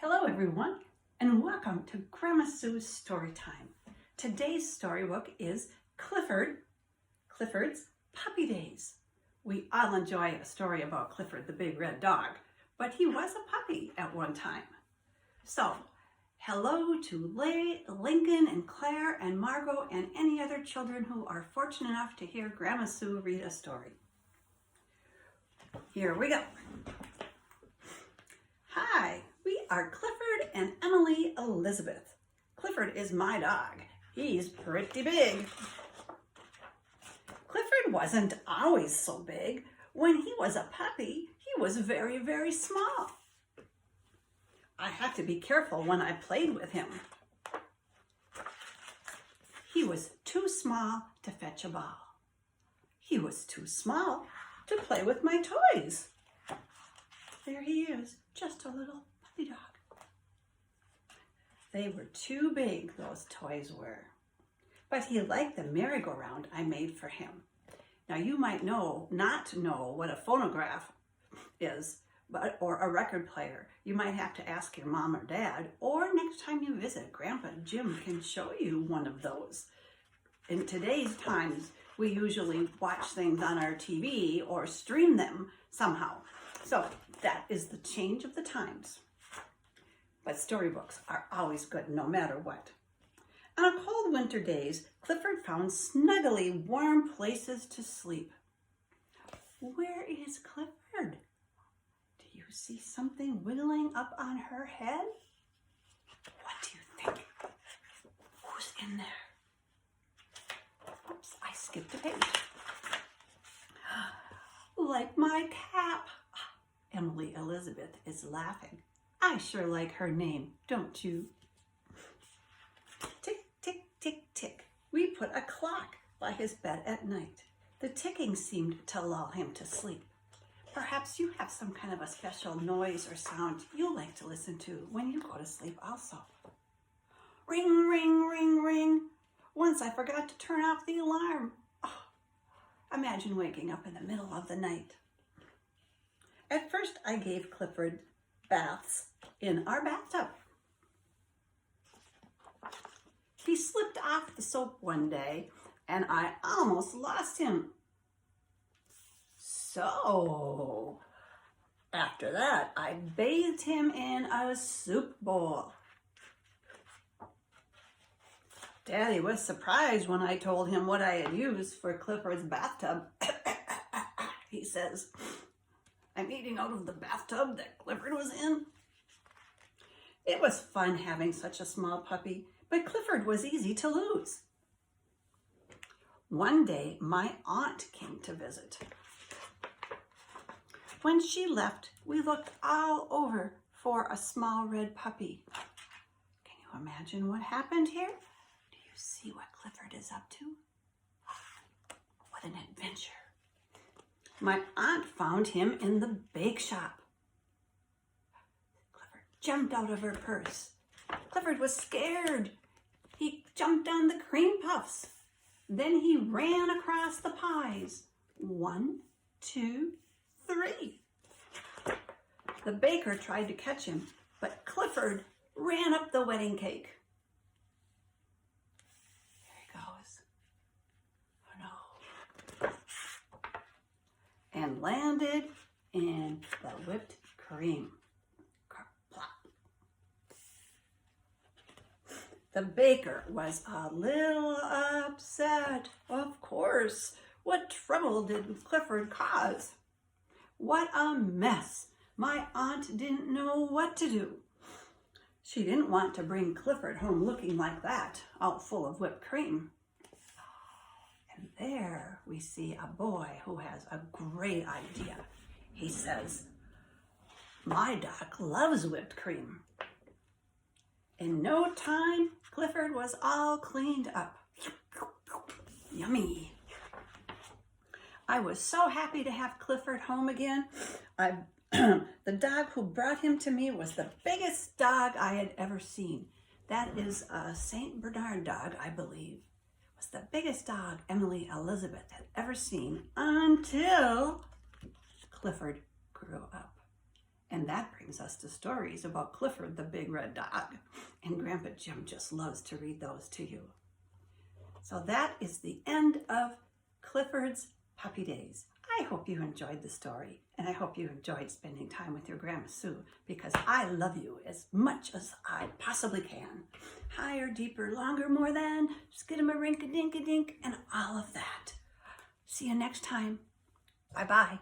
Hello everyone, and welcome to Grandma Sue's Story Time. Today's storybook is Clifford's Puppy Days. We all enjoy a story about Clifford the big red dog, but he was a puppy at one time. So, hello to Lincoln and Claire and Margot and any other children who are fortunate enough to hear Grandma Sue read a story. Here we go. Hi. We are Clifford and Emily Elizabeth. Clifford is my dog. He's pretty big. Clifford wasn't always so big. When he was a puppy, he was very, very small. I had to be careful when I played with him. He was too small to fetch a ball. He was too small to play with my toys. There he is, just a little puppy dog. They were too big, those toys were. But he liked the merry-go-round I made for him. Now you might not know what a phonograph is, or a record player. You might have to ask your mom or dad, or next time you visit, Grandpa Jim can show you one of those. In today's times, we usually watch things on our TV or stream them somehow. So that is the change of the times. But storybooks are always good no matter what. On cold winter days, Clifford found snuggly warm places to sleep. Where is Clifford? Do you see something wiggling up on her head? What do you think? Who's in there? Oops, I skipped a page. Like my cap. Emily Elizabeth is laughing. I sure like her name, don't you? Tick, tick, tick, tick. We put a clock by his bed at night. The ticking seemed to lull him to sleep. Perhaps you have some kind of a special noise or sound you like to listen to when you go to sleep also. Ring, ring, ring, ring. Once I forgot to turn off the alarm. Oh, imagine waking up in the middle of the night. At first, I gave Clifford baths in our bathtub. He slipped off the soap one day and I almost lost him. So, after that, I bathed him in a soup bowl. Daddy was surprised when I told him what I had used for Clifford's bathtub. He says, I'm eating out of the bathtub that Clifford was in. It was fun having such a small puppy, but Clifford was easy to lose. One day, my aunt came to visit. When she left, we looked all over for a small red puppy. Can you imagine what happened here? Do you see what Clifford is up to? What an adventure. My aunt found him in the bake shop. Clifford jumped out of her purse. Clifford was scared. He jumped on the cream puffs. Then he ran across the pies. 1, 2, 3. The baker tried to catch him, but Clifford ran up the wedding cake. And landed in the whipped cream. Plop. The baker was a little upset. Of course, what trouble did Clifford cause? What a mess. My aunt didn't know what to do. She didn't want to bring Clifford home looking like that, all full of whipped cream. And there we see a boy who has a great idea. He says, my dog loves whipped cream. In no time, Clifford was all cleaned up. Yummy. I was so happy to have Clifford home again. The dog who brought him to me was the biggest dog I had ever seen. That is a St. Bernard dog, I believe. Was the biggest dog Emily Elizabeth had ever seen until Clifford grew up. And that brings us to stories about Clifford the big red dog. And Grandpa Jim just loves to read those to you. So that is the end of Clifford's Puppy Days. I hope you enjoyed the story, and I hope you enjoyed spending time with your Grandma Sue, because I love you as much as I possibly can. Higher, deeper, longer, more than, skidama-rink-a-dink-a-dink, and all of that. See you next time. Bye-bye.